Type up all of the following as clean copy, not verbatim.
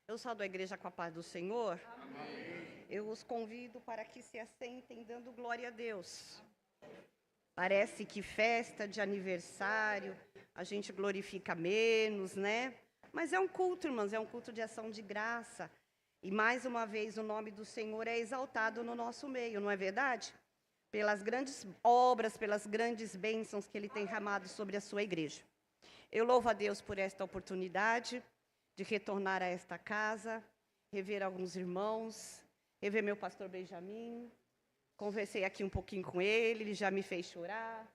Eu saúdo a igreja com a paz do Senhor. Eu os convido para que se assentem dando glória a Deus. Parece que festa de aniversário, a gente glorifica menos, né? Mas é um culto, irmãos, é um culto de ação de graça. E mais uma vez o nome do Senhor é exaltado no nosso meio, não é verdade? Pelas grandes obras, pelas grandes bênçãos que Ele tem derramado sobre a sua igreja. Eu louvo a Deus por esta oportunidade de retornar a esta casa, rever alguns irmãos, rever meu pastor Benjamin. Conversei aqui um pouquinho com ele já me fez chorar,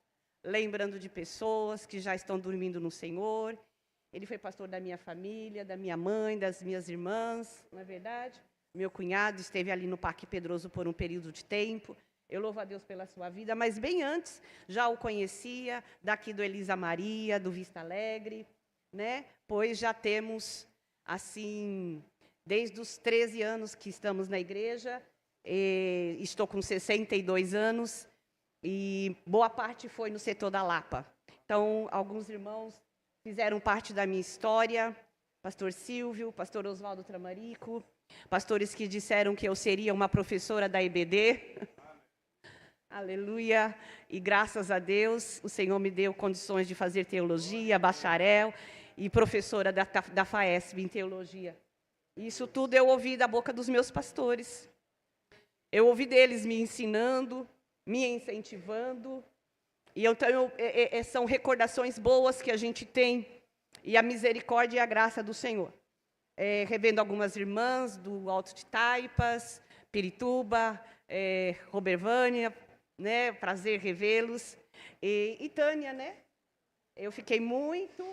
lembrando de pessoas que já estão dormindo no Senhor. Ele foi pastor da minha família, da minha mãe, das minhas irmãs, não é verdade? Meu cunhado esteve ali no Parque Pedroso por um período de tempo. Eu louvo a Deus pela sua vida, mas bem antes já o conhecia, daqui do Elisa Maria, do Vista Alegre, né? Pois já temos, assim, desde os 13 anos que estamos na igreja, estou com 62 anos, e boa parte foi no setor da Lapa. Então, alguns irmãos fizeram parte da minha história, pastor Silvio, pastor Oswaldo Tramarico, pastores que disseram que eu seria uma professora da EBD. Aleluia, e graças a Deus, o Senhor me deu condições de fazer teologia, bacharel e professora da FAESB em teologia. Isso tudo eu ouvi da boca dos meus pastores. Eu ouvi deles me ensinando, me incentivando, e são recordações boas que a gente tem, e a misericórdia e a graça do Senhor. Revendo algumas irmãs do Alto de Taipas, Pirituba, Robervânia, né, prazer revê-los, e Tânia, né? Eu fiquei muito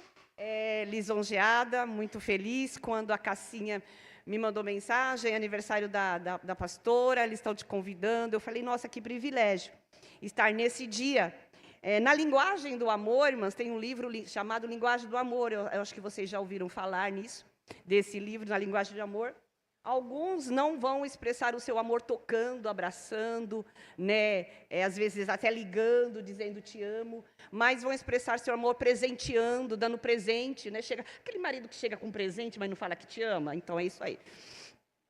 lisonjeada, muito feliz quando a Cassinha me mandou mensagem, aniversário da pastora, eles estão te convidando. Eu falei, nossa, que privilégio estar nesse dia. Na linguagem do amor, irmãs, tem um livro chamado Linguagem do Amor, eu acho que vocês já ouviram falar nisso, desse livro, na linguagem do amor. Alguns não vão expressar o seu amor tocando, abraçando, né? Às vezes até ligando, dizendo te amo, mas vão expressar seu amor presenteando, dando presente, né? Aquele marido que chega com presente, mas não fala que te ama, então é isso aí.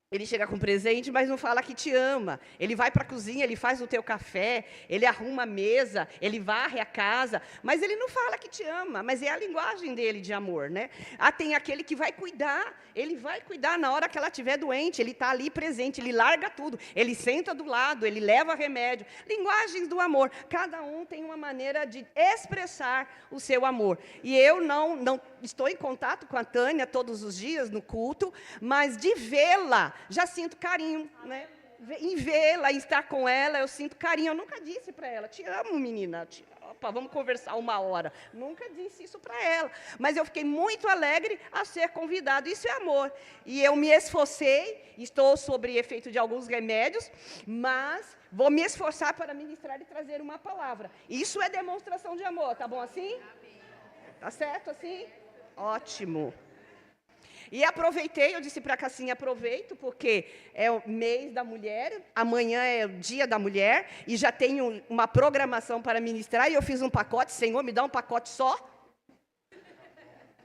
Ele chega com presente, mas não fala que te ama. Ele vai para a cozinha, ele faz o teu café, ele arruma a mesa, ele varre a casa, mas ele não fala que te ama, mas é a linguagem dele de amor, né? Tem aquele que vai cuidar, ele vai cuidar na hora que ela estiver doente, ele está ali presente, ele larga tudo, ele senta do lado, ele leva remédio. Linguagens do amor, cada um tem uma maneira de expressar o seu amor. E eu não estou em contato com a Tânia todos os dias no culto, mas de vê-la, já sinto carinho, né? Em vê-la, em estar com ela, eu sinto carinho. Eu nunca disse para ela, te amo, menina, opa, vamos conversar uma hora. Nunca disse isso para ela. Mas eu fiquei muito alegre a ser convidado. Isso é amor. E eu me esforcei, estou sob efeito de alguns remédios, mas vou me esforçar para ministrar e trazer uma palavra. Isso é demonstração de amor, tá bom assim? Tá certo assim? Ótimo. E aproveitei, eu disse para a Cassinha, aproveito, porque é o mês da mulher, amanhã é o dia da mulher, e já tenho uma programação para ministrar, e eu fiz um pacote, Senhor, me dá um pacote só.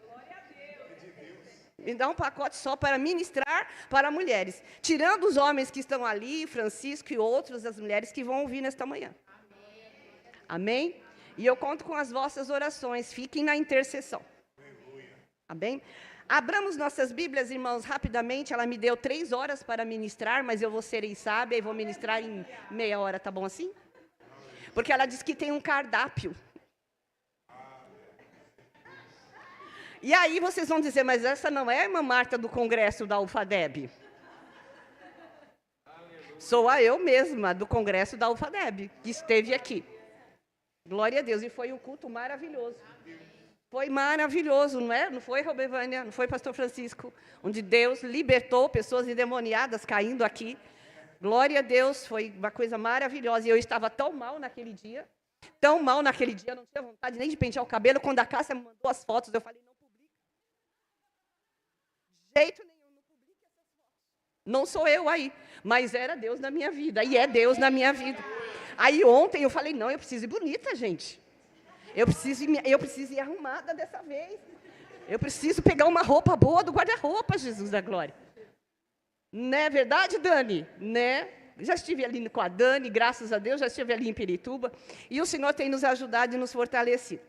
Glória a Deus. Me dá um pacote só para ministrar para mulheres, tirando os homens que estão ali, Francisco e outros, as mulheres que vão ouvir nesta manhã. Amém? Amém? E eu conto com as vossas orações, fiquem na intercessão. Amém? Abramos nossas Bíblias, irmãos, rapidamente. Ela me deu 3 horas para ministrar, mas eu vou ser sábia e vou ministrar em meia hora, tá bom assim? Porque ela disse que tem um cardápio. E aí vocês vão dizer, mas essa não é a irmã Marta do congresso da UFADEB? Sou eu mesma do congresso da UFADEB, que esteve aqui. Glória a Deus, e foi um culto maravilhoso. Foi maravilhoso, não é? Não foi, Robervânia? Não foi, pastor Francisco? Onde Deus libertou pessoas endemoniadas caindo aqui. Glória a Deus, foi uma coisa maravilhosa. E eu estava tão mal naquele dia, não tinha vontade nem de pentear o cabelo. Quando a Cássia me mandou as fotos, eu falei, não publica. De jeito nenhum, não publica essas fotos. Não sou eu aí, mas era Deus na minha vida, e é Deus na minha vida. Aí ontem eu falei, não, eu preciso ir bonita, gente. Eu preciso ir arrumada dessa vez. Eu preciso pegar uma roupa boa do guarda-roupa, Jesus da glória. Não é verdade, Dani? Né? Já estive ali com a Dani, graças a Deus, já estive ali em Pirituba. E o Senhor tem nos ajudado e nos fortalecido.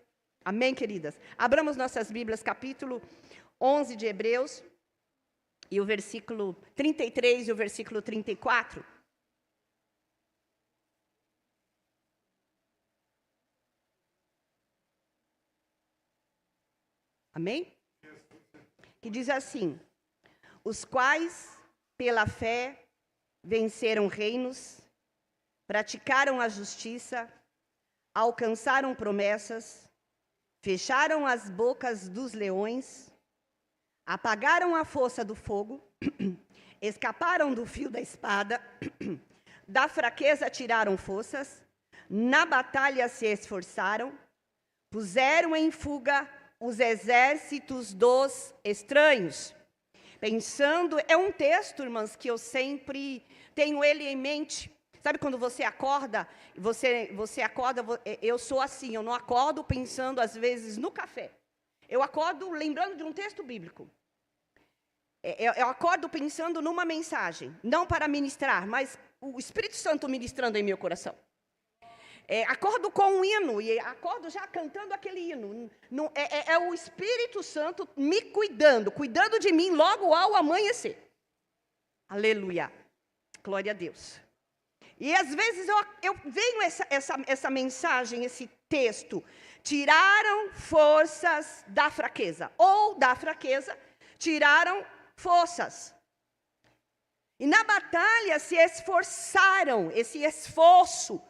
Amém, queridas? Abramos nossas Bíblias, capítulo 11 de Hebreus, e o versículo 33 e o versículo 34. Amém? Que diz assim: os quais, pela fé, venceram reinos, praticaram a justiça, alcançaram promessas, fecharam as bocas dos leões, apagaram a força do fogo, escaparam do fio da espada, da fraqueza tiraram forças, na batalha se esforçaram, puseram em fuga os exércitos dos estranhos. Pensando, é um texto, irmãs, que eu sempre tenho ele em mente. Sabe quando você acorda, eu sou assim, eu não acordo pensando às vezes no café. Eu acordo lembrando de um texto bíblico. Eu acordo pensando numa mensagem, não para ministrar, mas o Espírito Santo ministrando em meu coração. Acordo com um hino, e acordo já cantando aquele hino. É o Espírito Santo me cuidando de mim logo ao amanhecer. Aleluia. Glória a Deus. E às vezes eu venho essa mensagem, esse texto. Tiraram forças da fraqueza. Ou da fraqueza, tiraram forças. E na batalha se esforçaram, esse esforço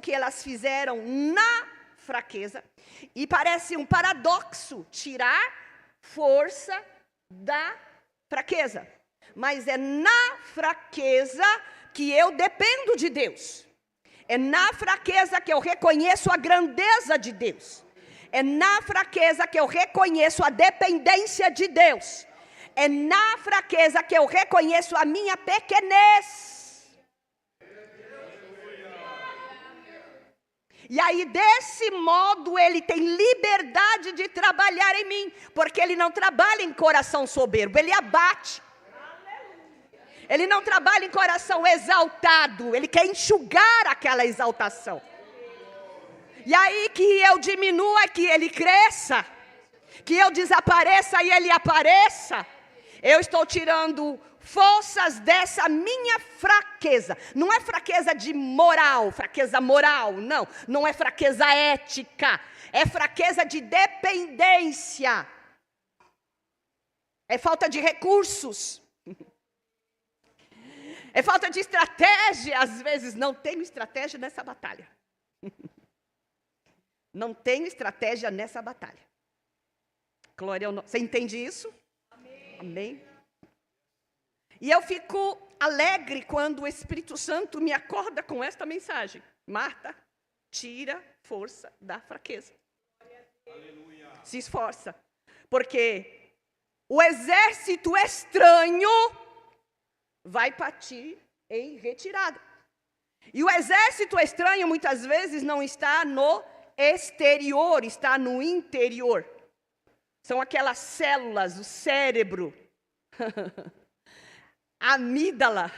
que elas fizeram na fraqueza, e parece um paradoxo tirar força da fraqueza, mas é na fraqueza que eu dependo de Deus, é na fraqueza que eu reconheço a grandeza de Deus, é na fraqueza que eu reconheço a dependência de Deus, é na fraqueza que eu reconheço a minha pequenez. E aí, desse modo, ele tem liberdade de trabalhar em mim, porque ele não trabalha em coração soberbo, ele abate. Ele não trabalha em coração exaltado, ele quer enxugar aquela exaltação. E aí que eu diminua, que ele cresça, que eu desapareça e ele apareça. Eu estou tirando forças dessa minha fraqueza. Não é fraqueza de moral, fraqueza moral, não. Não é fraqueza ética, é fraqueza de dependência. É falta de recursos. É falta de estratégia. Às vezes não tenho estratégia nessa batalha. Não tenho estratégia nessa batalha. Glória ao nome. Você entende isso? Amém. Amém. E eu fico alegre quando o Espírito Santo me acorda com esta mensagem. Marta, tira força da fraqueza. Aleluia. Se esforça. Porque o exército estranho vai partir em retirada. E o exército estranho muitas vezes não está no exterior, está no interior. São aquelas células, o cérebro. A amígdala,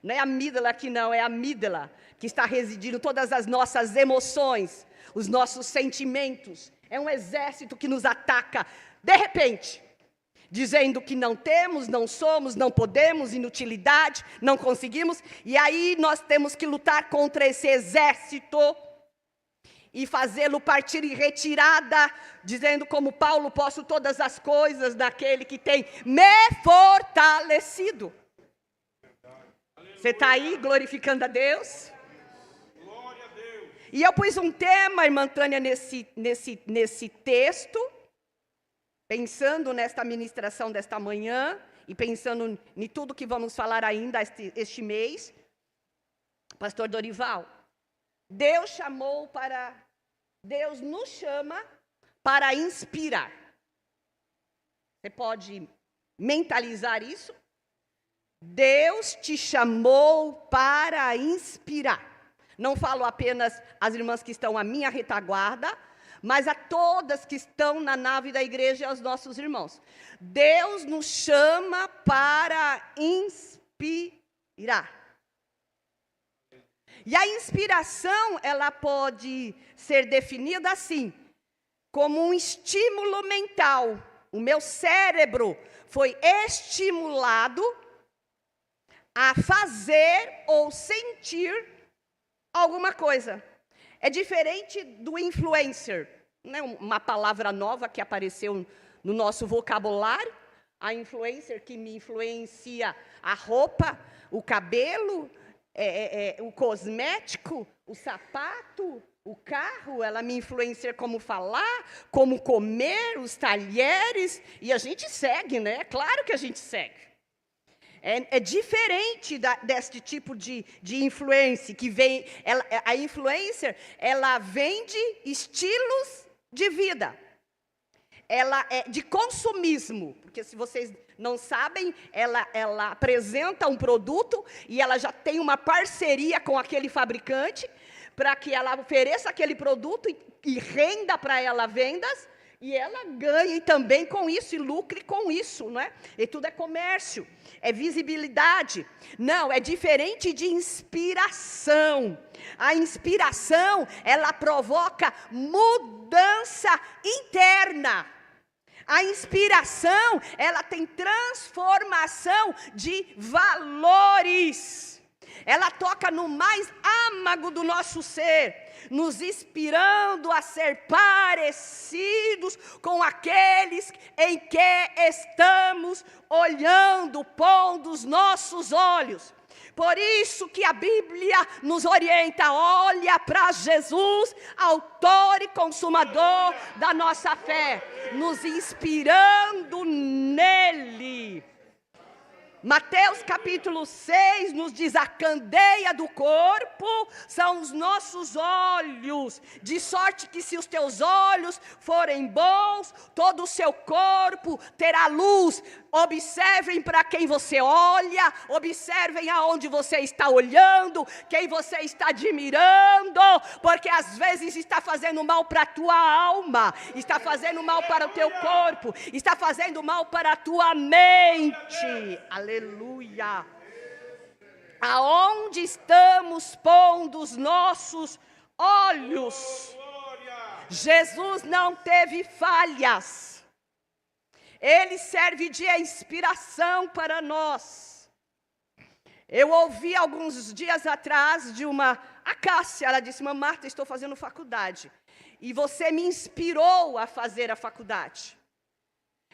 não é amígdala aqui não, é a amígdala, que está residindo todas as nossas emoções, os nossos sentimentos. É um exército que nos ataca de repente, dizendo que não temos, não somos, não podemos, inutilidade, não conseguimos. E aí nós temos que lutar contra esse exército e fazê-lo partir em retirada, dizendo como Paulo, posso todas as coisas naquele que tem me fortalecido. Você está aí glorificando a Deus? Glória a Deus. E eu pus um tema, irmã Tânia, nesse texto, pensando nesta ministração desta manhã, e pensando em tudo que vamos falar ainda este mês. Pastor Dorival, Deus nos chama para inspirar. Você pode mentalizar isso? Deus te chamou para inspirar. Não falo apenas as irmãs que estão à minha retaguarda, mas a todas que estão na nave da igreja e aos nossos irmãos. Deus nos chama para inspirar. E a inspiração, ela pode ser definida assim, como um estímulo mental. O meu cérebro foi estimulado a fazer ou sentir alguma coisa. É diferente do influencer, né? Uma palavra nova que apareceu no nosso vocabulário. A influencer que me influencia a roupa, o cabelo, o cosmético, o sapato, o carro, ela me influencia como falar, como comer, os talheres, e a gente segue, né? É claro que a gente segue. É diferente deste tipo de influência, que vem, a influencer, ela vende estilos de vida. Ela é de consumismo, porque se vocês não sabem, ela apresenta um produto e ela já tem uma parceria com aquele fabricante para que ela ofereça aquele produto e renda para ela vendas, e ela ganhe também com isso e lucre com isso, não é? E tudo é comércio, é visibilidade. Não, é diferente de inspiração. A inspiração, ela provoca mudança interna. A inspiração, ela tem transformação de valores. Ela toca no mais âmago do nosso ser, nos inspirando a ser parecidos com aqueles em que estamos olhando, pondo os nossos olhos. Por isso que a Bíblia nos orienta, olha para Jesus, autor e consumador da nossa fé, nos inspirando nele. Mateus capítulo 6 nos diz: a candeia do corpo são os nossos olhos, de sorte que se os teus olhos forem bons, todo o seu corpo terá luz. Observem para quem você olha, observem aonde você está olhando, quem você está admirando, porque às vezes está fazendo mal para a tua alma, está fazendo mal para o teu corpo, está fazendo mal para a tua mente. Aleluia! Aonde estamos pondo os nossos olhos? Jesus não teve falhas. Ele serve de inspiração para nós. Eu ouvi alguns dias atrás de a Cássia, ela disse: Mamãe Marta, estou fazendo faculdade, e você me inspirou a fazer a faculdade.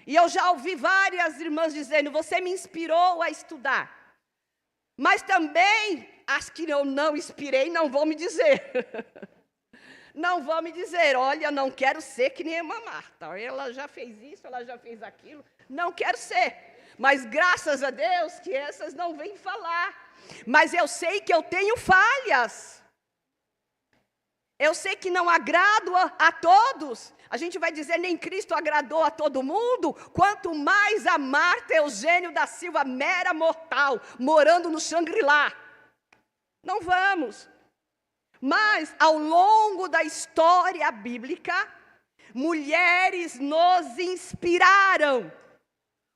E eu já ouvi várias irmãs dizendo: você me inspirou a estudar. Mas também, as que eu não inspirei não vão me dizer. Não vão me dizer: olha, não quero ser que nem a Mamãe Marta. Ela já fez isso, ela já fez aquilo. Não quero ser. Mas graças a Deus que essas não vêm falar. Mas eu sei que eu tenho falhas. Eu sei que não agrado a todos. A gente vai dizer: nem Cristo agradou a todo mundo. Quanto mais a Marta Eugênio da Silva, mera mortal, morando no Xangri-Lá. Não vamos. Mas, ao longo da história bíblica, mulheres nos inspiraram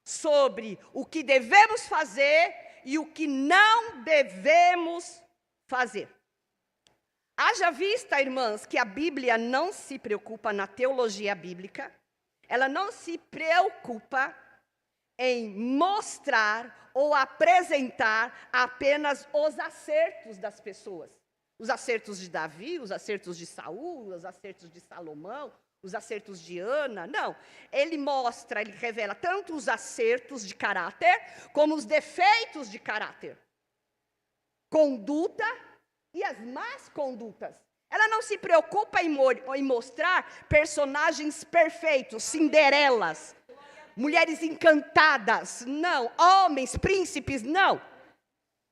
sobre o que devemos fazer e o que não devemos fazer. Haja vista, irmãs, que a Bíblia não se preocupa na teologia bíblica, ela não se preocupa em mostrar ou apresentar apenas os acertos das pessoas. Os acertos de Davi, os acertos de Saul, os acertos de Salomão, os acertos de Ana. Não, ele revela tanto os acertos de caráter, como os defeitos de caráter. Conduta e as más condutas. Ela não se preocupa em mostrar personagens perfeitos, Cinderelas, mulheres encantadas. Não, homens, príncipes, não.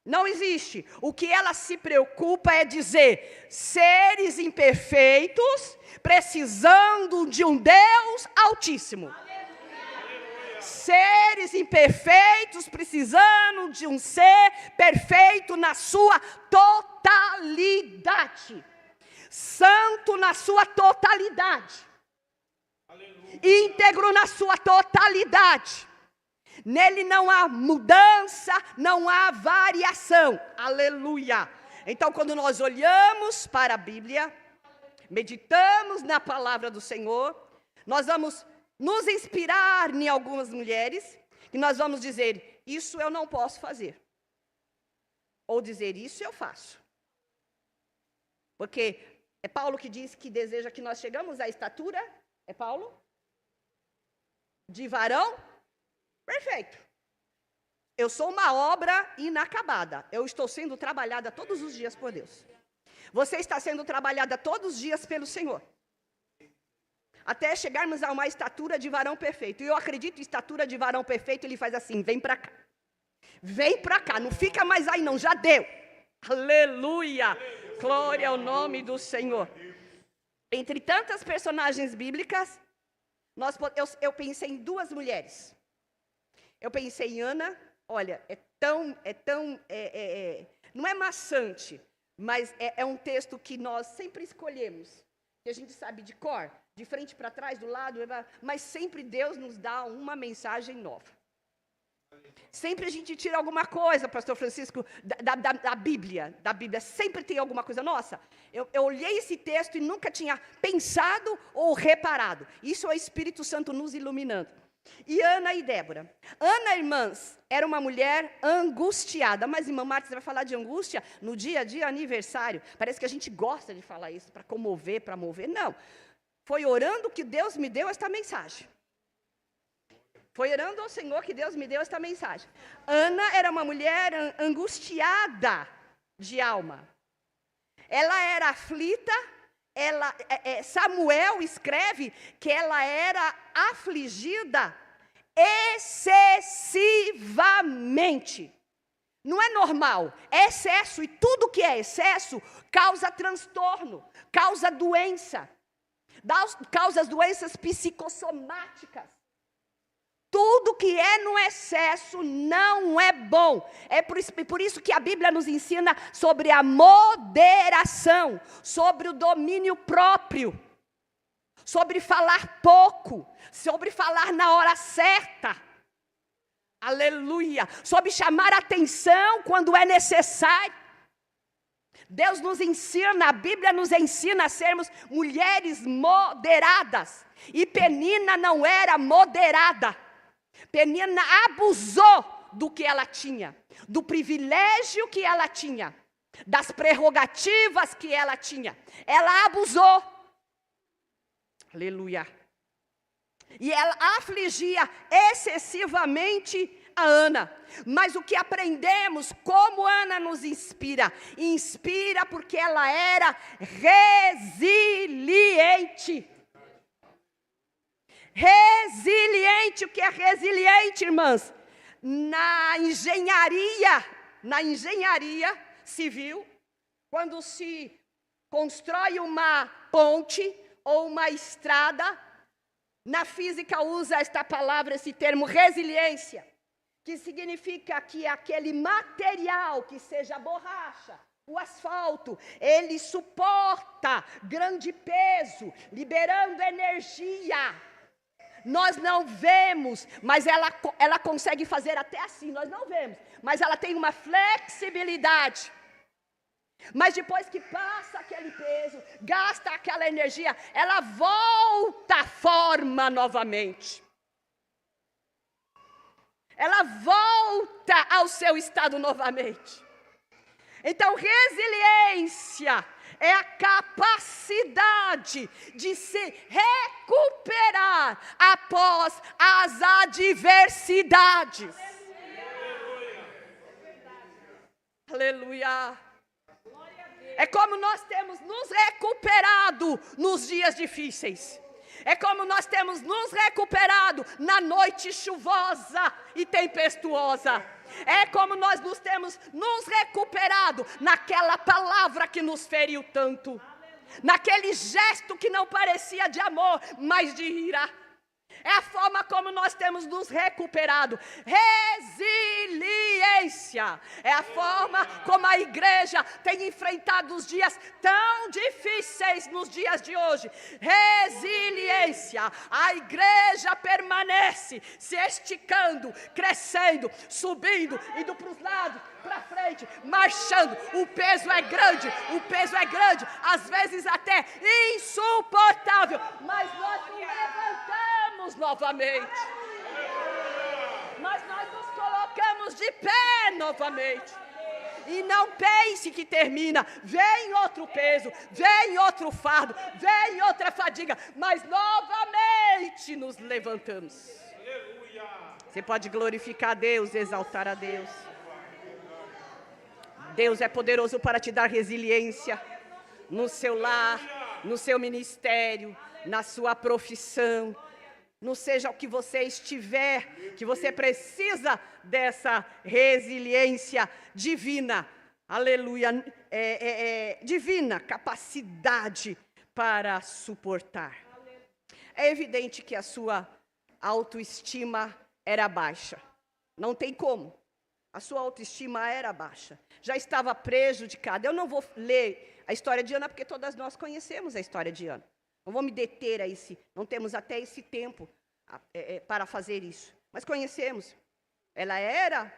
Não existe. O que ela se preocupa é dizer: seres imperfeitos, precisando de um Deus altíssimo. Seres imperfeitos, precisando de um ser perfeito na sua totalidade. Santo na sua totalidade. íntegro na sua totalidade. Nele não há mudança, não há variação. Aleluia. Então, quando nós olhamos para a Bíblia, meditamos na palavra do Senhor, nós vamos nos inspirar em algumas mulheres, e nós vamos dizer, isso eu não posso fazer. Ou dizer, isso eu faço. Porque é Paulo que diz que deseja que nós chegamos à estatura, é Paulo? De varão perfeito. Eu sou uma obra inacabada. Eu estou sendo trabalhada todos os dias por Deus. Você está sendo trabalhada todos os dias pelo Senhor. Até chegarmos a uma estatura de varão perfeito. E eu acredito em estatura de varão perfeito, ele faz assim, vem para cá. Vem para cá, não fica mais aí não, já deu. Aleluia. Glória ao nome do Senhor. Entre tantas personagens bíblicas, eu pensei em duas mulheres. Eu pensei em Ana, olha, não é maçante, mas é um texto que nós sempre escolhemos, que a gente sabe de cor, de frente para trás, do lado, mas sempre Deus nos dá uma mensagem nova. Sempre a gente tira alguma coisa, pastor Francisco, da Bíblia, sempre tem alguma coisa. Nossa, eu olhei esse texto e nunca tinha pensado ou reparado. Isso é o Espírito Santo nos iluminando. E Ana e Débora. Ana, irmãs, era uma mulher angustiada. Mas, irmã Marta, vai falar de angústia no dia a dia, aniversário. Parece que a gente gosta de falar isso, para comover, para mover. Não. Foi orando que Deus me deu esta mensagem. Foi orando ao Senhor que Deus me deu esta mensagem. Ana era uma mulher angustiada de alma. Ela era aflita. Samuel escreve que ela era afligida excessivamente. Não é normal, é excesso. E tudo que é excesso causa transtorno, causa doença, causa as doenças psicossomáticas. Tudo que é no excesso não é bom. É por isso que a Bíblia nos ensina sobre a moderação, sobre o domínio próprio, sobre falar pouco, sobre falar na hora certa. Aleluia! Sobre chamar atenção quando é necessário. Deus nos ensina, a Bíblia nos ensina a sermos mulheres moderadas. E Penina não era moderada. Penina abusou do que ela tinha, do privilégio que ela tinha, das prerrogativas que ela tinha. Ela abusou. Aleluia. E ela afligia excessivamente a Ana. Mas o que aprendemos, como Ana nos inspira? Inspira porque ela era resiliente. Resiliente, o que é resiliente, irmãs? Na engenharia civil, quando se constrói uma ponte ou uma estrada, na física usa esta palavra, esse termo resiliência, que significa que aquele material, que seja a borracha, o asfalto, ele suporta grande peso, liberando energia. Nós não vemos, mas ela consegue fazer até assim, nós não vemos, mas ela tem uma flexibilidade. Mas depois que passa aquele peso, gasta aquela energia, ela volta à forma novamente. Ela volta ao seu estado novamente. Então, resiliência é a capacidade de se recuperar após as adversidades. Aleluia. É como nós temos nos recuperado nos dias difíceis. É como nós temos nos recuperado na noite chuvosa e tempestuosa. É como nós temos nos recuperado naquela palavra que nos feriu tanto. Naquele gesto que não parecia de amor, mas de ira. É a forma como nós temos nos recuperado. Resiliência. É a forma como a igreja tem enfrentado os dias tão difíceis nos dias de hoje. Resiliência. A igreja permanece se esticando, crescendo, subindo, indo para os lados, para frente, marchando. O peso é grande, às vezes até insuportável, mas nós nos levantamos novamente. Mas nós nos colocamos de pé novamente. E não pense que termina. Vem outro peso, vem outro fardo, vem outra fadiga, mas novamente nos levantamos. Você pode glorificar a Deus, exaltar a Deus. Deus é poderoso para te dar resiliência no seu lar, no seu ministério, na sua profissão. Não seja o que você estiver, que você precisa dessa resiliência divina. Aleluia. Divina capacidade para suportar. É evidente que a sua autoestima era baixa. Não tem como. A sua autoestima era baixa. Já estava prejudicada. Eu não vou ler a história de Ana, porque todas nós conhecemos a história de Ana. Não vou me deter a não temos até esse tempo para fazer isso. Mas conhecemos. Ela era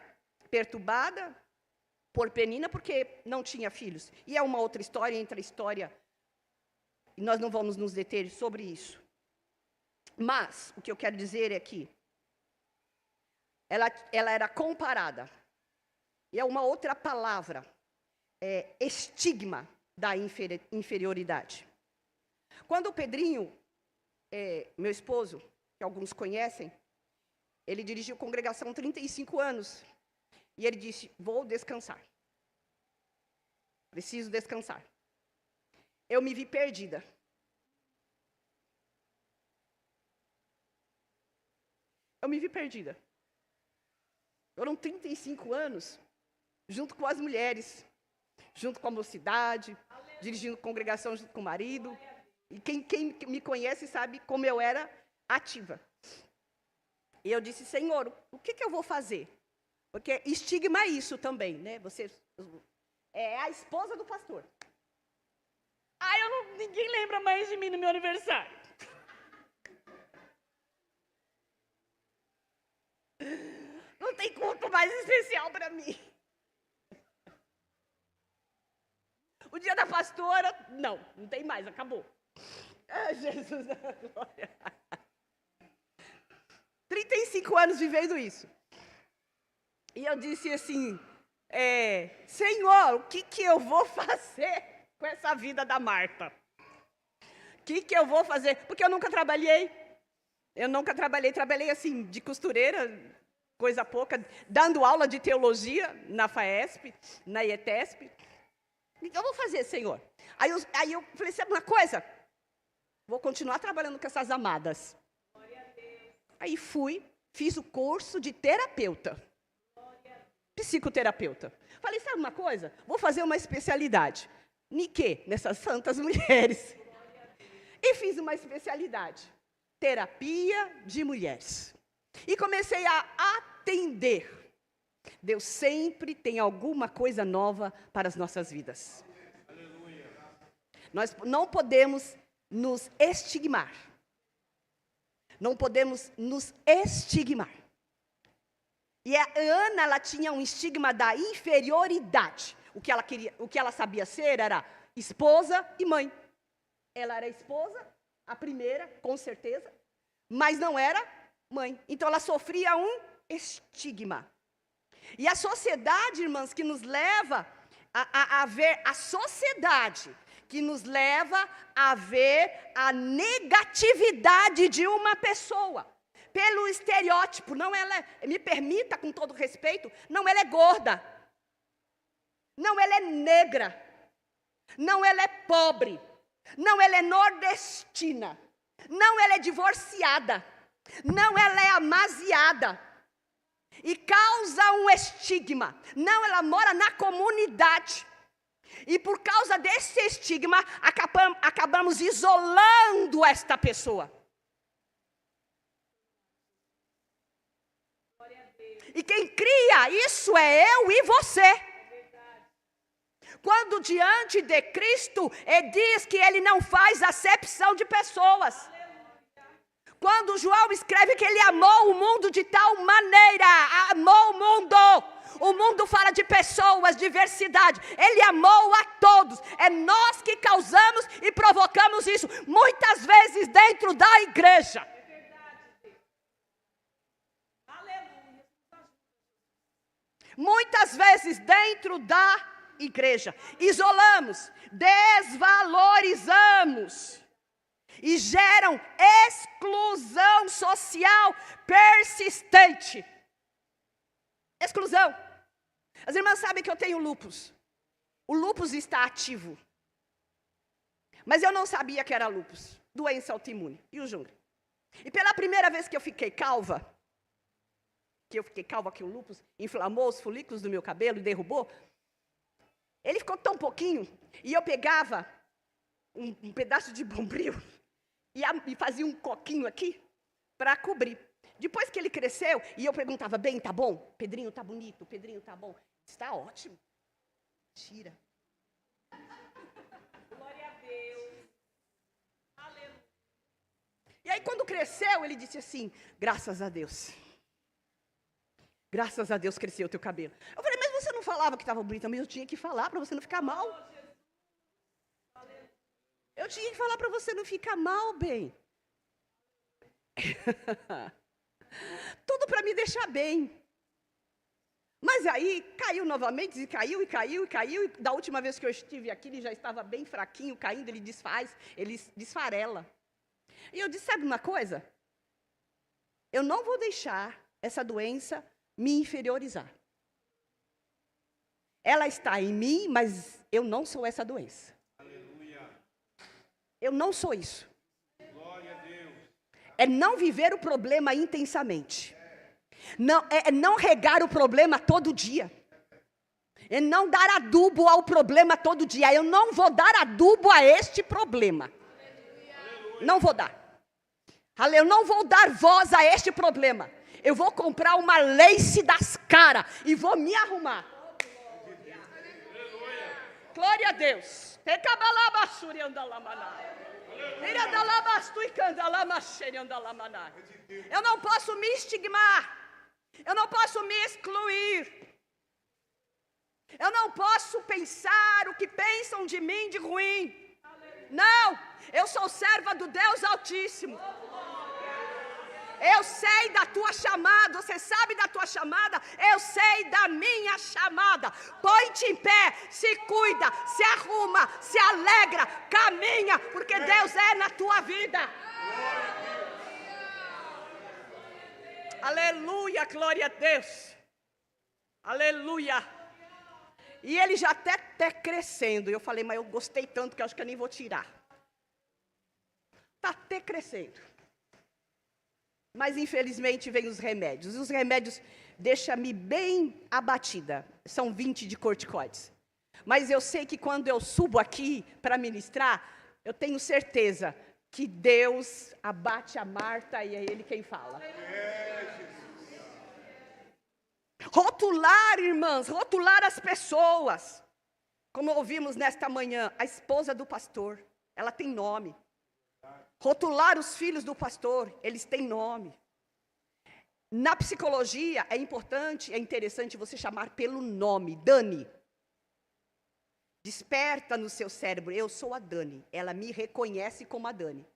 perturbada por Penina porque não tinha filhos. E é uma outra história, entre a história. E nós não vamos nos deter sobre isso. Mas, o que eu quero dizer é que ela era comparada. E é uma outra palavra. Estigma da inferioridade. Quando o Pedrinho, meu esposo, que alguns conhecem, ele dirigiu congregação 35 anos. E ele disse, vou descansar. Preciso descansar. Eu me vi perdida. Eu me vi perdida. Foram 35 anos, junto com as mulheres, junto com a mocidade, dirigindo congregação junto com o marido. E quem me conhece sabe como eu era ativa. E eu disse, Senhor, o que eu vou fazer? Porque estigma é isso também, né? Você é a esposa do pastor. Ninguém lembra mais de mim no meu aniversário. Não tem culto mais especial para mim. O dia da pastora, não tem mais, acabou. Jesus da glória. 35 anos vivendo isso. E eu disse assim, Senhor, o que eu vou fazer com essa vida da Marta? O que eu vou fazer? Porque eu nunca trabalhei. Trabalhei assim, de costureira, coisa pouca, dando aula de teologia na FAESP, na IETESP. O que eu vou fazer, Senhor? Aí eu falei, sabe uma coisa? Vou continuar trabalhando com essas amadas. Aí fiz o curso de terapeuta. Psicoterapeuta. Falei, sabe uma coisa? Vou fazer uma especialidade. Em quê? Nessas santas mulheres. E fiz uma especialidade. Terapia de mulheres. E comecei a atender. Deus sempre tem alguma coisa nova para as nossas vidas. Aleluia. Nós não podemos nos estigmar. Não podemos nos estigmar. E a Ana, ela tinha um estigma da inferioridade. O que ela sabia ser era esposa e mãe. Ela era esposa, a primeira, com certeza, mas não era mãe. Então ela sofria um estigma. E a sociedade, irmãs, que nos leva a ver, a sociedade que nos leva a ver a negatividade de uma pessoa. Pelo estereótipo, não ela, me permita com todo respeito, não ela é gorda, não ela é negra, não ela é pobre, não ela é nordestina, não ela é divorciada, não ela é amasiada, e causa um estigma, não ela mora na comunidade, e por causa desse estigma, acabamos isolando esta pessoa. E quem cria isso é eu e você. Quando diante de Cristo, ele diz que ele não faz acepção de pessoas. Quando João escreve que ele amou o mundo de tal maneira, amou o mundo. O mundo fala de pessoas, diversidade. Ele amou a todos. É nós que causamos e provocamos isso, muitas vezes dentro da igreja. Muitas vezes dentro da igreja, isolamos, desvalorizamos e geram exclusão social persistente. Exclusão. As irmãs sabem que eu tenho lúpus. O lúpus está ativo. Mas eu não sabia que era lúpus, doença autoimune. E o Júnior? E pela primeira vez que eu fiquei calva, que o lúpus inflamou os folículos do meu cabelo e derrubou, ele ficou tão pouquinho, e eu pegava um pedaço de bombril e fazia um coquinho aqui para cobrir. Depois que ele cresceu, e eu perguntava, bem, tá bom? Pedrinho tá bonito, Pedrinho tá bom. Está ótimo. Tira. Glória a Deus. Aleluia. E aí quando cresceu, ele disse assim, graças a Deus. Graças a Deus cresceu o teu cabelo. Eu falei, mas você não falava que estava bonita, mas eu tinha que falar para você não ficar mal. Eu tinha que falar para você não ficar mal, bem. Tudo para me deixar bem. Mas aí caiu novamente, e caiu. E da última vez que eu estive aqui, ele já estava bem fraquinho, caindo, ele desfarela. E eu disse, sabe uma coisa? Eu não vou deixar essa doença me inferiorizar. Ela está em mim, mas eu não sou essa doença. Aleluia. Eu não sou isso. Glória a Deus. É não viver o problema intensamente. Não regar o problema todo dia. É não dar adubo ao problema todo dia. Eu não vou dar adubo a este problema. Aleluia. Não vou dar. Eu não vou dar voz a este problema. Eu vou comprar uma lace das caras e vou me arrumar. Glória a Deus. Eu não posso me estigmar. Eu não posso me excluir. Eu não posso pensar o que pensam de mim de ruim. Não, eu sou serva do Deus Altíssimo. Eu sei da tua chamada, você sabe da tua chamada, eu sei da minha chamada. Põe-te em pé, se cuida, se arruma, se alegra, caminha, porque Deus é na tua vida. Aleluia, glória a Deus. Aleluia. E ele já até crescendo. Eu falei, mas eu gostei tanto que eu acho que eu nem vou tirar. Está até crescendo. Mas infelizmente vem os remédios. E os remédios deixam-me bem abatida. São 20 de corticoides. Mas eu sei que quando eu subo aqui para ministrar, eu tenho certeza que Deus abate a Marta e é Ele quem fala. Rotular, irmãs, rotular as pessoas. Como ouvimos nesta manhã, a esposa do pastor, ela tem nome. Rotular os filhos do pastor, eles têm nome. Na psicologia, é importante, é interessante você chamar pelo nome. Dani. Desperta no seu cérebro, eu sou a Dani. Ela me reconhece como a Dani.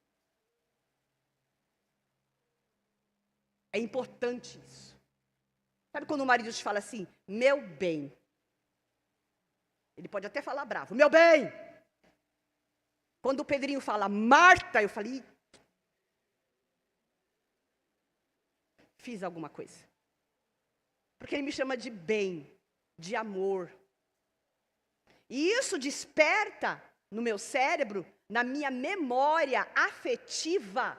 É importante isso. Sabe quando o marido te fala assim, meu bem? Ele pode até falar bravo, meu bem! Quando o Pedrinho fala, Marta, eu falei, fiz alguma coisa. Porque ele me chama de bem, de amor. E isso desperta no meu cérebro, na minha memória afetiva,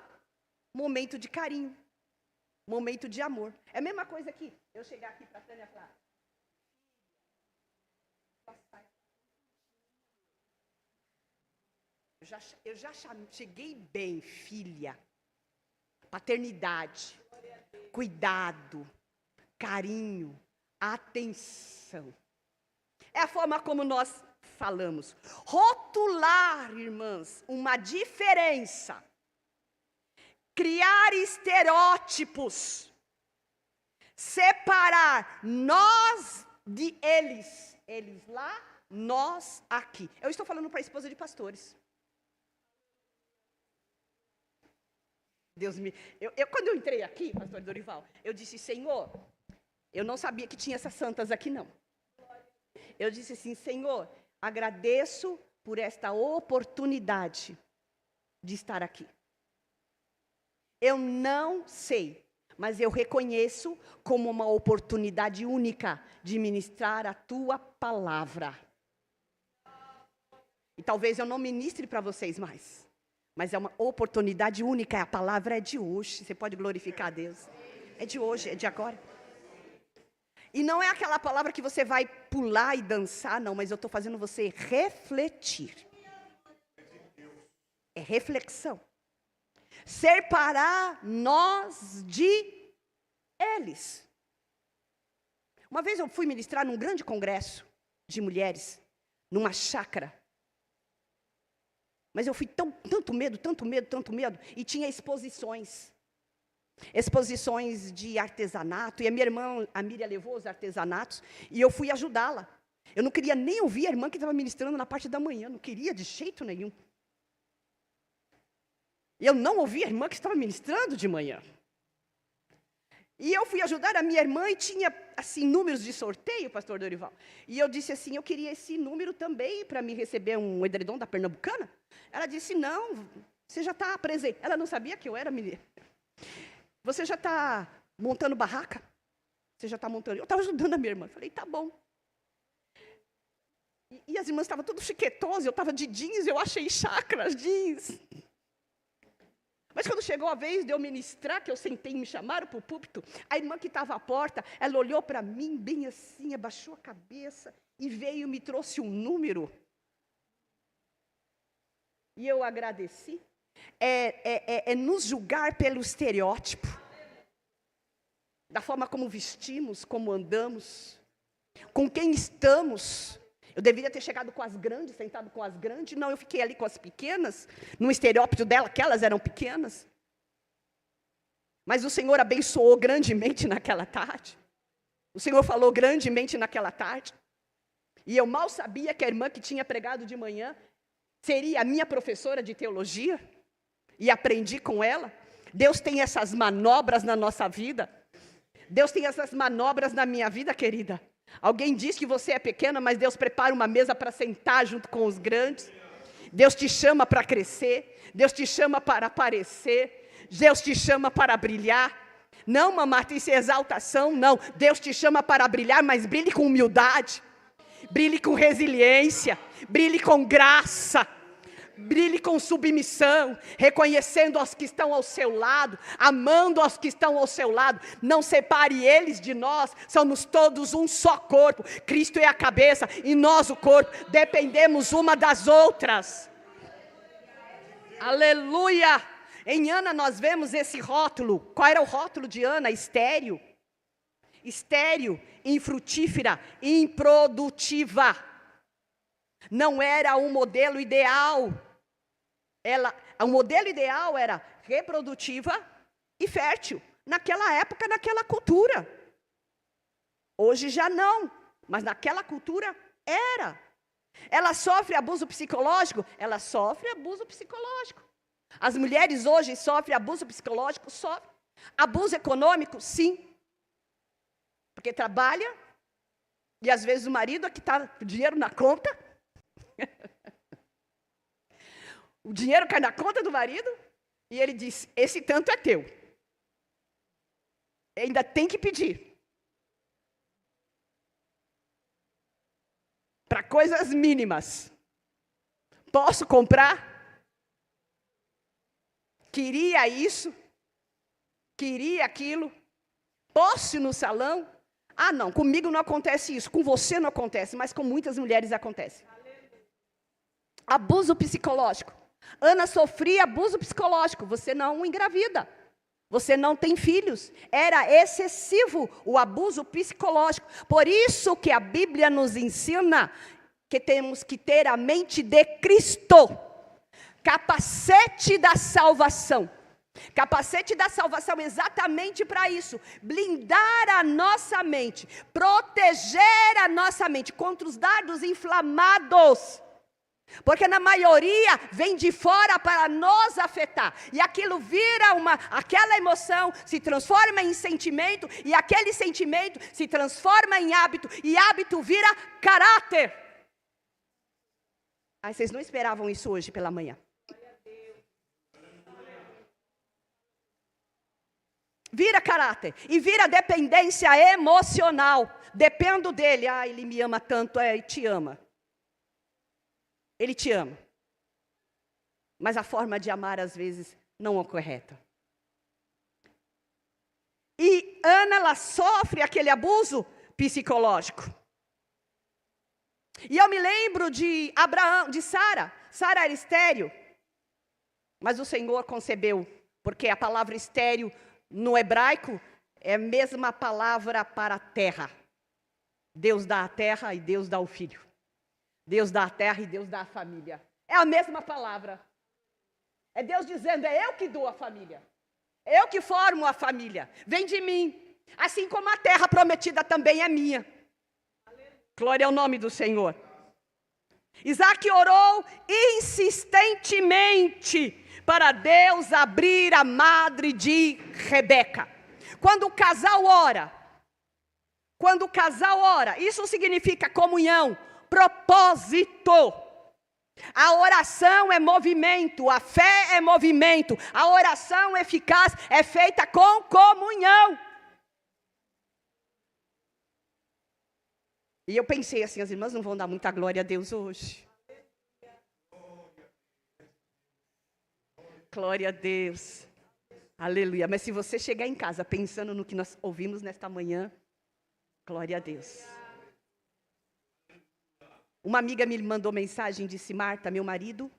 momento de carinho, momento de amor. É a mesma coisa que eu chegar aqui para a Tânia e falar, eu já cheguei bem, filha. Paternidade, cuidado, carinho, atenção. É a forma como nós falamos. Rotular, irmãs, uma diferença. Criar estereótipos. Separar nós de eles. Eles lá, nós aqui. Eu estou falando para a esposa de pastores. Quando eu entrei aqui, pastor Dorival, eu disse, Senhor, eu não sabia que tinha essas santas aqui, não. Eu disse assim, Senhor, agradeço por esta oportunidade de estar aqui. Eu não sei, mas eu reconheço como uma oportunidade única de ministrar a tua palavra. E talvez eu não ministre para vocês mais. Mas é uma oportunidade única, a palavra é de hoje. Você pode glorificar a Deus. É de hoje, é de agora. E não é aquela palavra que você vai pular e dançar, não, mas eu estou fazendo você refletir. É reflexão. Separar nós de eles. Uma vez eu fui ministrar num grande congresso de mulheres, numa chácara. Mas eu fui tanto medo, e tinha exposições. Exposições de artesanato, e a minha irmã, a Miriam, levou os artesanatos, e eu fui ajudá-la. Eu não queria nem ouvir a irmã que estava ministrando na parte da manhã, não queria de jeito nenhum. E eu não ouvi a irmã que estava ministrando de manhã. E eu fui ajudar a minha irmã e tinha, assim, números de sorteio, pastor Dorival. E eu disse assim, eu queria esse número também para me receber um edredom da Pernambucana. Ela disse, não, você já está presente. Ela não sabia que eu era menina. Você já está montando barraca? Você já está montando. Eu estava ajudando a minha irmã. Falei, tá bom. E as irmãs estavam tudo chiquetosas, eu estava de jeans, eu achei chacras, jeans. Mas quando chegou a vez de eu ministrar, que eu sentei e me chamaram para o púlpito, a irmã que estava à porta, ela olhou para mim bem assim, abaixou a cabeça e veio e me trouxe um número. E eu agradeci. É nos julgar pelo estereótipo. Da forma como vestimos, como andamos, com quem estamos. Eu deveria ter chegado com as grandes, sentado com as grandes. Não, eu fiquei ali com as pequenas, no estereótipo dela, que elas eram pequenas. Mas o Senhor abençoou grandemente naquela tarde. O Senhor falou grandemente naquela tarde. E eu mal sabia que a irmã que tinha pregado de manhã seria a minha professora de teologia. E aprendi com ela. Deus tem essas manobras na nossa vida. Deus tem essas manobras na minha vida, querida. Alguém diz que você é pequena, mas Deus prepara uma mesa para sentar junto com os grandes. Deus te chama para crescer. Deus te chama para aparecer. Deus te chama para brilhar. Não, mamata, isso é exaltação, não. Deus te chama para brilhar, mas brilhe com humildade. Brilhe com resiliência. Brilhe com graça. Brilhe com submissão, reconhecendo os que estão ao seu lado, amando os que estão ao seu lado. Não separe eles de nós, somos todos um só corpo. Cristo é a cabeça e nós o corpo, dependemos uma das outras. Aleluia! Em Ana nós vemos esse rótulo. Qual era o rótulo de Ana? Estéril. Estéril, infrutífera, improdutiva. Não era um modelo ideal. O modelo ideal era reprodutiva e fértil. Naquela época, naquela cultura. Hoje já não, mas naquela cultura era. Ela sofre abuso psicológico? Ela sofre abuso psicológico. As mulheres hoje sofrem abuso psicológico? Sofrem. Abuso econômico? Sim. Porque trabalha e às vezes o marido é que está com dinheiro na conta. O dinheiro cai na conta do marido e ele diz, esse tanto é teu. Ainda tem que pedir. Para coisas mínimas. Posso comprar? Queria isso? Queria aquilo? Posso ir no salão? Ah, não, comigo não acontece isso. Com você não acontece, mas com muitas mulheres acontece. Abuso psicológico. Ana sofria abuso psicológico, você não engravida. Você não tem filhos. Era excessivo o abuso psicológico. Por isso que a Bíblia nos ensina que temos que ter a mente de Cristo. Capacete da salvação. Capacete da salvação exatamente para isso. Blindar a nossa mente. Proteger a nossa mente contra os dardos inflamados. Porque na maioria vem de fora para nos afetar. E aquilo vira aquela emoção se transforma em sentimento. E aquele sentimento se transforma em hábito. E hábito vira caráter. Aí vocês não esperavam isso hoje pela manhã. Vira caráter. E vira dependência emocional. Dependo dele. Ah, ele me ama tanto. Ele te ama. Ele te ama. Mas a forma de amar, às vezes, não é correta. E Ana, ela sofre aquele abuso psicológico. E eu me lembro de Abraão, de Sara. Sara era estéril. Mas o Senhor concebeu. Porque a palavra estéril, no hebraico, é a mesma palavra para terra. Deus dá a terra e Deus dá o filho. Deus dá a terra e Deus dá a família. É a mesma palavra. É Deus dizendo, é eu que dou a família. É eu que formo a família. Vem de mim. Assim como a terra prometida também é minha. Glória ao nome do Senhor. Isaac orou insistentemente para Deus abrir a madre de Rebeca. Quando o casal ora, isso significa comunhão. Propósito. A oração é movimento, a fé é movimento, a oração eficaz é feita com comunhão. E eu pensei assim, as irmãs não vão dar muita glória a Deus hoje. Glória a Deus. Aleluia. Mas se você chegar em casa pensando no que nós ouvimos nesta manhã, glória a Deus. Uma amiga me mandou mensagem, disse, Marta, meu marido,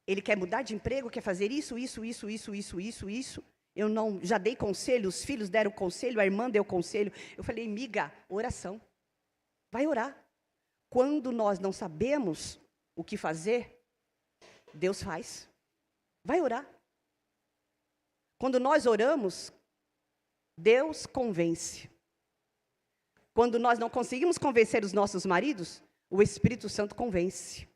ele quer mudar de emprego, quer fazer isso. Eu não, já dei conselho, os filhos deram conselho, a irmã deu conselho. Eu falei, amiga, oração. Vai orar. Quando nós não sabemos o que fazer, Deus faz. Vai orar. Quando nós oramos, Deus convence. Quando nós não conseguimos convencer os nossos maridos, o Espírito Santo convence.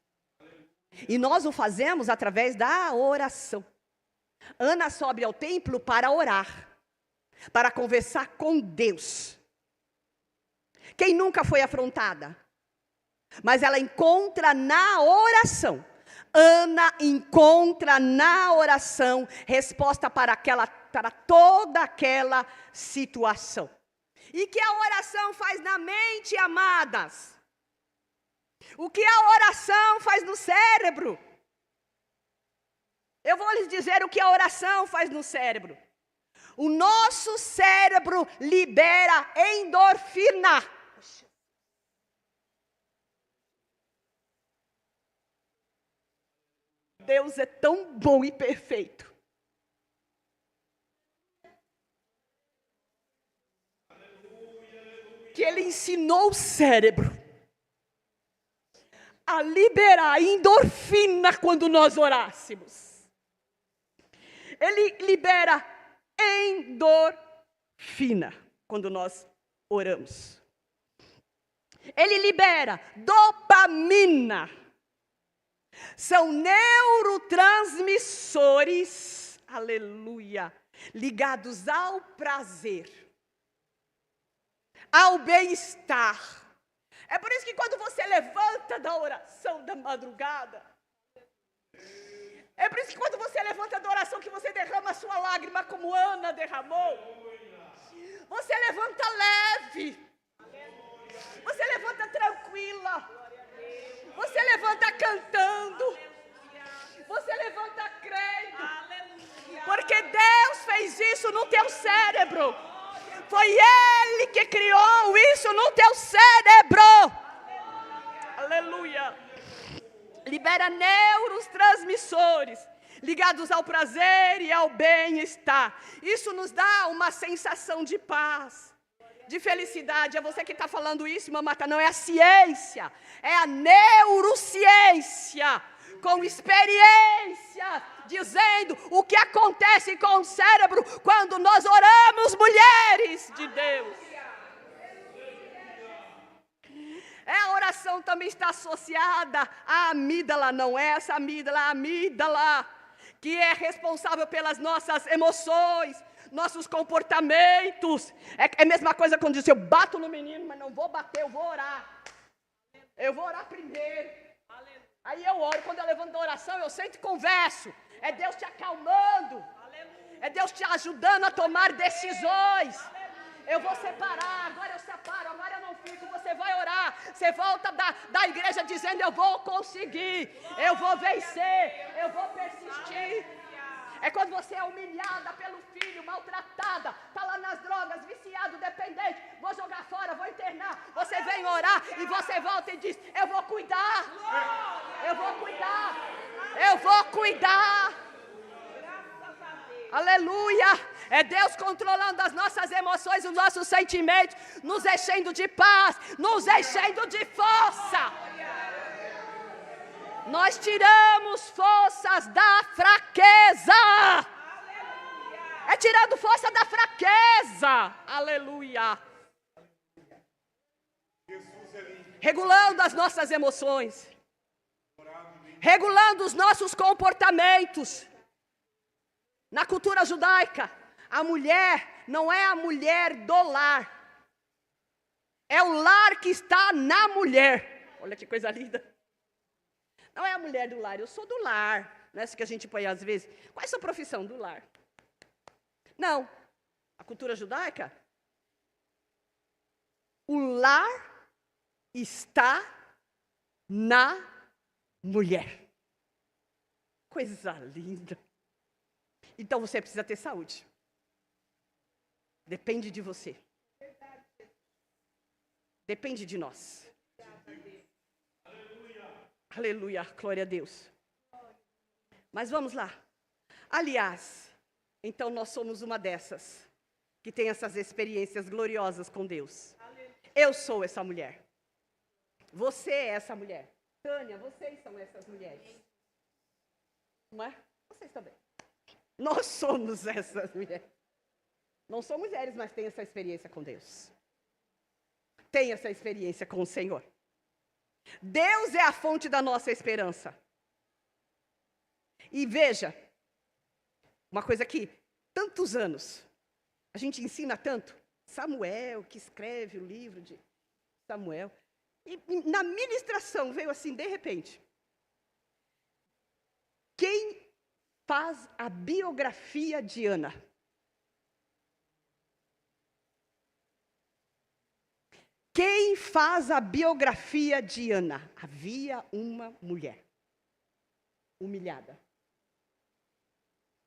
E nós o fazemos através da oração. Ana sobe ao templo para orar, para conversar com Deus. Quem nunca foi afrontada? Mas ela encontra na oração. Ana encontra na oração resposta para toda aquela situação. E que a oração faz na mente, amadas? O que a oração faz no cérebro? Eu vou lhes dizer o que a oração faz no cérebro. O nosso cérebro libera endorfina. Deus é tão bom e perfeito. Que Ele ensinou o cérebro a liberar endorfina quando nós orássemos. Ele libera endorfina quando nós oramos. Ele libera dopamina. São neurotransmissores, aleluia, ligados ao prazer, ao bem-estar. É por isso que quando você levanta da oração da madrugada, é por isso que quando você levanta da oração que você derrama a sua lágrima como Ana derramou, você levanta leve, você levanta tranquila, você levanta cantando, você levanta crendo, porque Deus fez isso no teu cérebro. Foi Ele que criou isso no teu cérebro. Aleluia. Libera neurotransmissores. ligados ao prazer e ao bem-estar. Isso nos dá uma sensação de paz, de felicidade. É você que está falando isso, irmã Marta, não é a ciência, é a neurociência, com experiência, dizendo o que acontece com o cérebro quando nós oramos, mulheres de Deus. A oração também está associada à amígdala, não é essa amígdala, a amígdala, que é responsável pelas nossas emoções, nossos comportamentos. É a mesma coisa quando diz, eu bato no menino, mas não vou bater, eu vou orar. Eu vou orar primeiro. Aí eu oro, quando eu levanto da oração, eu sento e converso. É Deus te acalmando. É Deus te ajudando a tomar decisões. Eu vou separar, agora eu separo, agora eu não fico, você vai orar. Você volta da igreja dizendo, eu vou conseguir, eu vou vencer, eu vou persistir. É quando você é humilhada pelo filho, maltratada, está lá nas drogas, viciado, dependente, vou jogar fora, vou internar. Você vem orar e você volta e diz, eu vou cuidar, eu vou cuidar, eu vou cuidar. Aleluia! É Deus controlando as nossas emoções, os nossos sentimentos, nos enchendo de paz, nos enchendo de força. Nós tiramos forças da fraqueza. É tirando força da fraqueza. Aleluia! Regulando as nossas emoções, regulando os nossos comportamentos. Na cultura judaica, a mulher não é a mulher do lar. É o lar que está na mulher. Olha que coisa linda. Não é a mulher do lar, eu sou do lar. Não é isso que a gente põe às vezes. Qual é a sua profissão do lar? Não. A cultura judaica, o lar está na mulher. Coisa linda. Então você precisa ter saúde. Depende de você. Depende de nós. Aleluia, glória a Deus. Mas vamos lá. Aliás, então nós somos uma dessas que tem essas experiências gloriosas com Deus. Eu sou essa mulher. Você é essa mulher. Tânia, vocês são essas mulheres. Não é? Vocês também. Nós somos essas mulheres. Não são mulheres, mas tem essa experiência com Deus. Tem essa experiência com o Senhor. Deus é a fonte da nossa esperança. E veja, uma coisa que tantos anos, a gente ensina tanto. Samuel, que escreve o livro de Samuel. E na ministração veio assim, de repente. Quem faz a biografia de Ana? Quem faz a biografia de Ana? Havia uma mulher humilhada,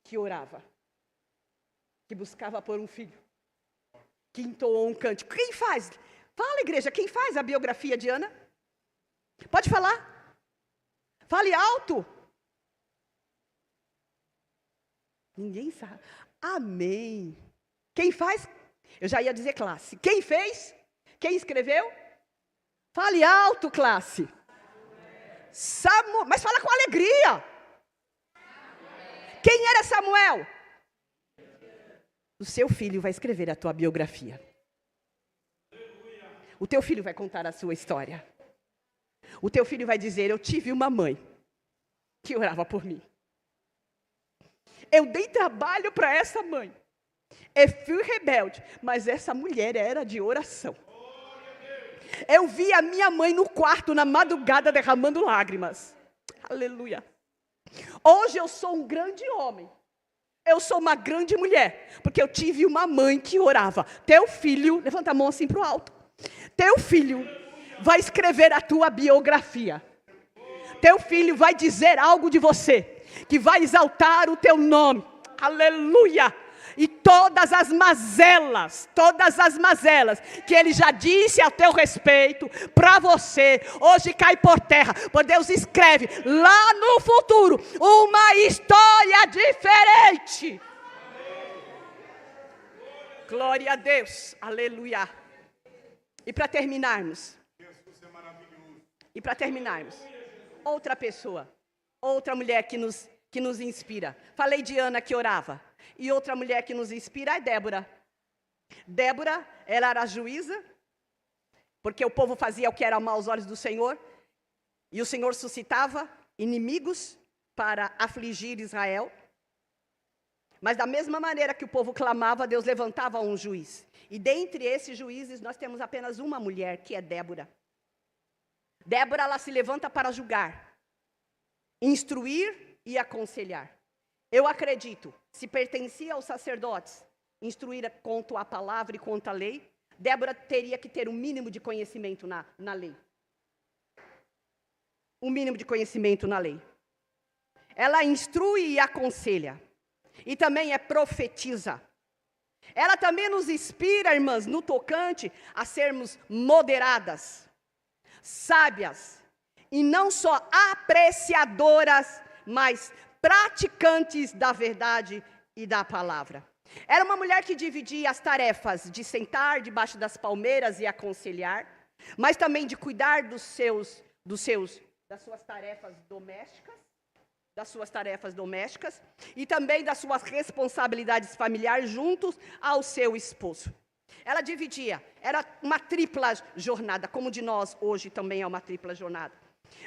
que orava, que buscava por um filho, que entoou um cântico. Quem faz? Fala, igreja, quem faz a biografia de Ana? Pode falar? Fale alto. Ninguém sabe. Amém. Quem faz? Eu já ia dizer classe. Quem fez? Quem escreveu? Fale alto, classe. Samuel. Mas fala com alegria. Quem era Samuel? O seu filho vai escrever a tua biografia. O teu filho vai contar a sua história. O teu filho vai dizer, eu tive uma mãe que orava por mim. Eu dei trabalho para essa mãe. Eu fui rebelde, mas essa mulher era de oração. Eu vi a minha mãe no quarto, na madrugada, derramando lágrimas. Aleluia. Hoje eu sou um grande homem. Eu sou uma grande mulher, porque eu tive uma mãe que orava. Teu filho, levanta a mão assim para o alto. Teu filho vai escrever a tua biografia. Teu filho vai dizer algo de você, que vai exaltar o teu nome. Aleluia. E todas as mazelas que Ele já disse a teu respeito, para você, hoje cai por terra. Por Deus escreve lá no futuro uma história diferente. Glória a Deus, aleluia. E para terminarmos, outra pessoa, outra mulher que nos inspira. Falei de Ana que orava. E outra mulher que nos inspira é Débora. Débora, ela era juíza, porque o povo fazia o que era mal aos olhos do Senhor. E o Senhor suscitava inimigos para afligir Israel. Mas da mesma maneira que o povo clamava, Deus levantava um juiz. E dentre esses juízes, nós temos apenas uma mulher, que é Débora. Débora, ela se levanta para julgar, instruir e aconselhar. Eu acredito, se pertencia aos sacerdotes, instruir quanto à palavra e quanto à lei, Débora teria que ter um mínimo de conhecimento na lei. Um mínimo de conhecimento na lei. Ela instrui e aconselha. E também é profetiza. Ela também nos inspira, irmãs, no tocante a sermos moderadas, sábias, e não só apreciadoras, mas praticantes da verdade e da palavra. Era uma mulher que dividia as tarefas de sentar debaixo das palmeiras e aconselhar, mas também de cuidar das suas tarefas domésticas, e também das suas responsabilidades familiares juntos ao seu esposo. Ela dividia, era uma tripla jornada, como de nós hoje também é uma tripla jornada.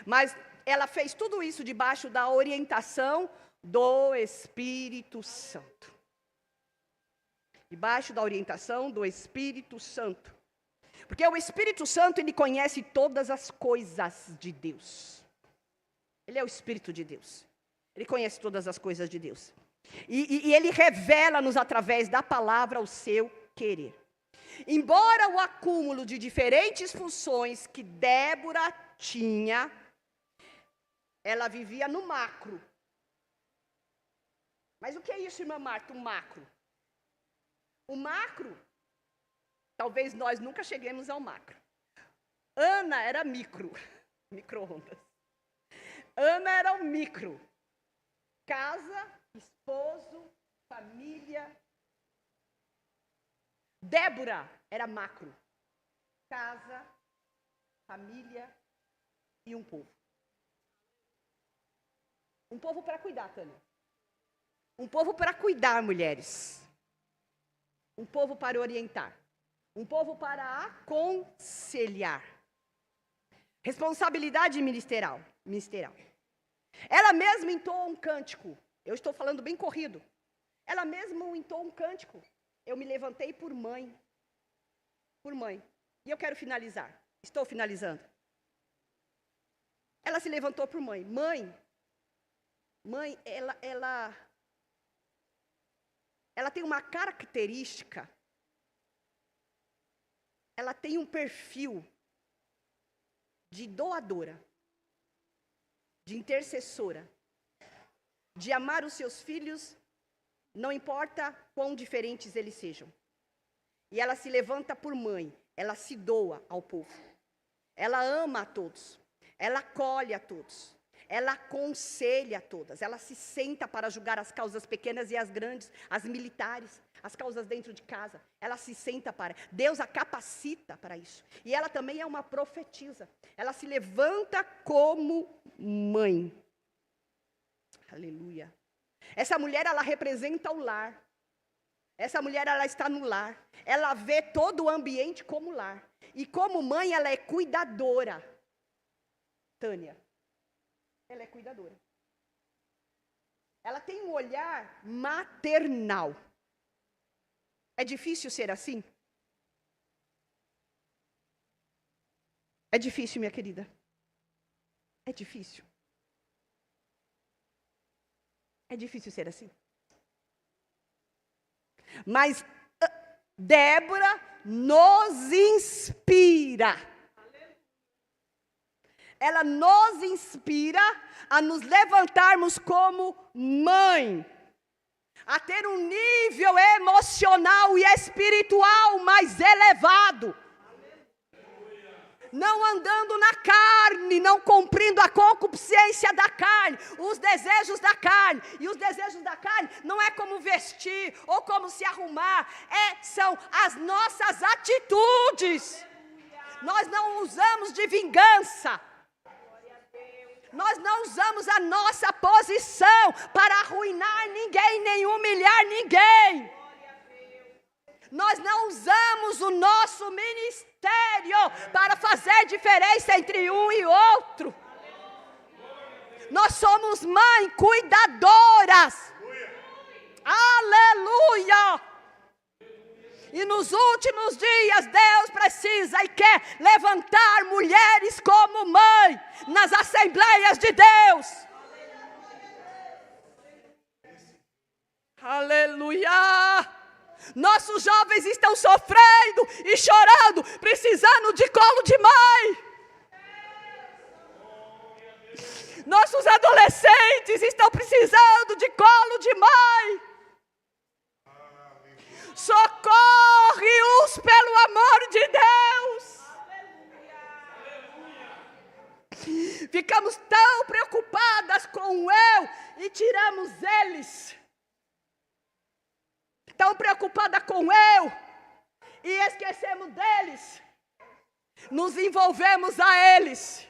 Mas ela fez tudo isso debaixo da orientação do Espírito Santo. Debaixo da orientação do Espírito Santo. Porque o Espírito Santo, ele conhece todas as coisas de Deus. Ele é o Espírito de Deus. Ele conhece todas as coisas de Deus. E ele revela-nos através da palavra o seu querer. Embora o acúmulo de diferentes funções que Débora tinha, ela vivia no macro. Mas o que é isso, irmã Marta, o macro? O macro, talvez nós nunca cheguemos ao macro. Ana era micro-ondas. Ana era o micro. Casa, esposo, família. Débora era macro. Casa, família e um povo. Um povo para cuidar, Tânia. Um povo para cuidar, mulheres. Um povo para orientar. Um povo para aconselhar. Responsabilidade ministerial. Ela mesma entoou um cântico. Eu estou falando bem corrido. Ela mesma entoou um cântico. Eu me levantei por mãe. Por mãe. E eu quero finalizar. Estou finalizando. Ela se levantou por mãe. Mãe, ela tem uma característica. Ela tem um perfil de doadora, de intercessora, de amar os seus filhos, não importa quão diferentes eles sejam. E ela se levanta por mãe, ela se doa ao povo. Ela ama a todos, ela acolhe a todos, ela aconselha a todas, ela se senta para julgar as causas pequenas e as grandes, as militares, as causas dentro de casa. Ela se senta para... Deus a capacita para isso. E ela também é uma profetisa. Ela se levanta como mãe. Aleluia. Essa mulher, ela representa o lar. Essa mulher, ela está no lar. Ela vê todo o ambiente como lar. E como mãe, ela é cuidadora. Tânia. Ela é cuidadora. Ela tem um olhar maternal. É difícil ser assim? É difícil, minha querida. É difícil. É difícil ser assim. Mas Débora nos inspira. Ela nos inspira a nos levantarmos como mãe. a ter um nível emocional e espiritual mais elevado. Não andando na carne, não cumprindo a concupiscência da carne, os desejos da carne. E os desejos da carne não é como vestir ou como se arrumar, são as nossas atitudes. Nós não usamos de vingança. Nós não usamos a nossa posição para arruinar ninguém, nem humilhar ninguém. Nós não usamos o nosso ministério para fazer diferença entre um e outro. Nós somos mães cuidadoras. Aleluia! E nos últimos dias Deus precisa e quer levantar mulheres como mãe nas assembleias de Deus. Aleluia! Nossos jovens estão sofrendo e chorando, precisando de colo de mãe. Nossos adolescentes estão precisando de colo de mãe. Socorre-os pelo amor de Deus. Ficamos tão preocupadas com o eu e tiramos eles. Tão preocupada com eu e esquecemos deles. Nos envolvemos a eles.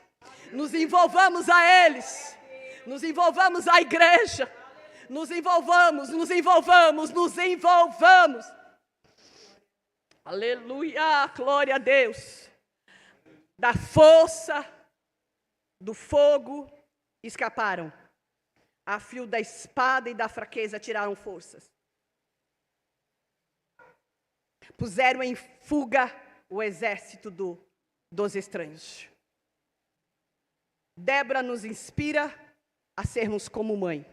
Nos envolvamos a eles. Nos envolvamos a igreja. Nos envolvamos. Aleluia, glória a Deus. Da força do fogo escaparam. A fio da espada e da fraqueza tiraram forças. Puseram em fuga o exército dos estranhos. Débora nos inspira a sermos como mãe,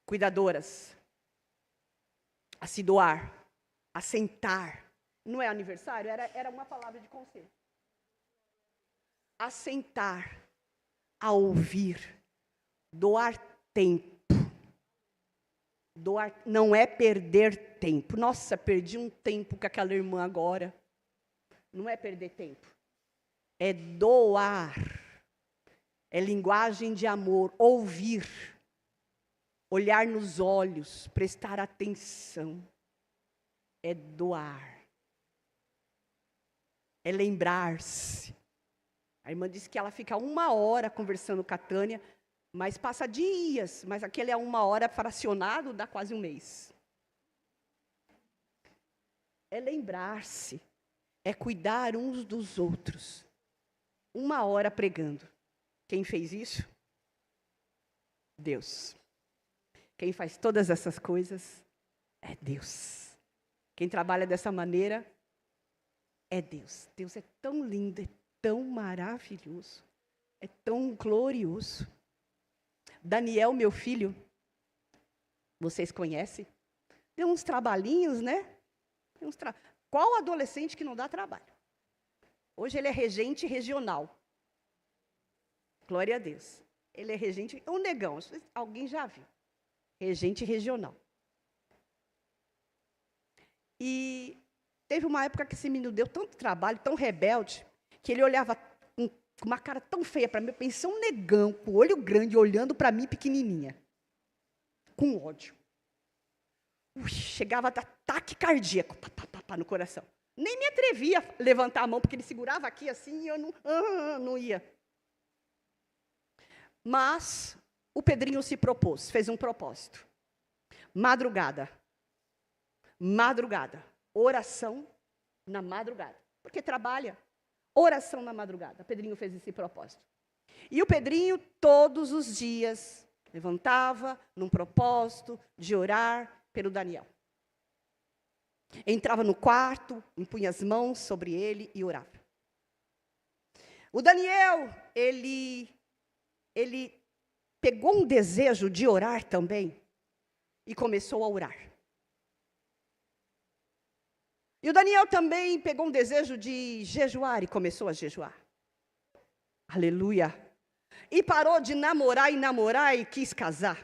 cuidadoras, a se doar, a sentar. Não é aniversário? Era uma palavra de conselho. A sentar, a ouvir, doar tempo. Doar não é perder tempo. Nossa, perdi um tempo com aquela irmã agora. Não é perder tempo. É doar. É linguagem de amor. Ouvir. Olhar nos olhos. Prestar atenção. É doar. É lembrar-se. A irmã disse que ela fica 1 hora conversando com a Tânia, mas passa dias, mas aquele é 1 hora fracionado, dá quase um mês. É lembrar-se, é cuidar uns dos outros. 1 hora pregando. Quem fez isso? Deus. Quem faz todas essas coisas é Deus. Quem trabalha dessa maneira é Deus. Deus é tão lindo, é tão maravilhoso, é tão glorioso. Daniel, meu filho, vocês conhecem? Deu uns trabalhinhos, né? Qual adolescente que não dá trabalho? Hoje ele é regente regional. Glória a Deus. Ele é regente, um negão, alguém já viu. Regente regional. E teve uma época que esse menino deu tanto trabalho, tão rebelde, que ele olhava com uma cara tão feia para mim, eu pensei um negão, com o olho grande, olhando para mim pequenininha. Com ódio. Chegava a dar ataque cardíaco no coração. Nem me atrevia a levantar a mão, porque ele segurava aqui assim e eu não ia. Mas o Pedrinho se propôs, fez um propósito. Madrugada, oração na madrugada. Porque trabalha, oração na madrugada. O Pedrinho fez esse propósito. E o Pedrinho, todos os dias, levantava num propósito de orar pelo Daniel. Entrava no quarto, impunha as mãos sobre ele e orava. O Daniel, ele pegou um desejo de orar também e começou a orar. E o Daniel também pegou um desejo de jejuar e começou a jejuar. Aleluia. E parou de namorar e quis casar.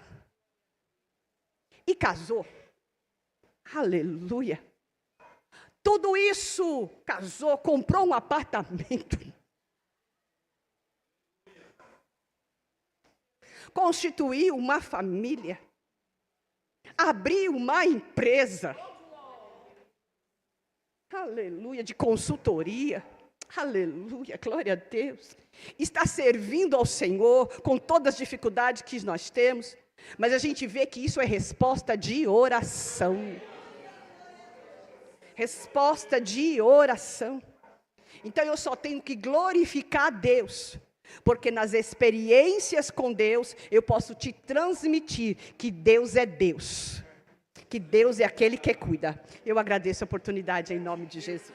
e casou. Aleluia. Tudo isso, casou, comprou um apartamento. Constituiu uma família. Abriu uma empresa. Aleluia, de consultoria. Aleluia, glória a Deus. Está servindo ao Senhor com todas as dificuldades que nós temos. Mas a gente vê que isso é resposta de oração. Resposta de oração. Então eu só tenho que glorificar a Deus. Porque nas experiências com Deus, eu posso te transmitir que Deus é Deus. Que Deus é aquele que cuida. Eu agradeço a oportunidade em nome de Jesus.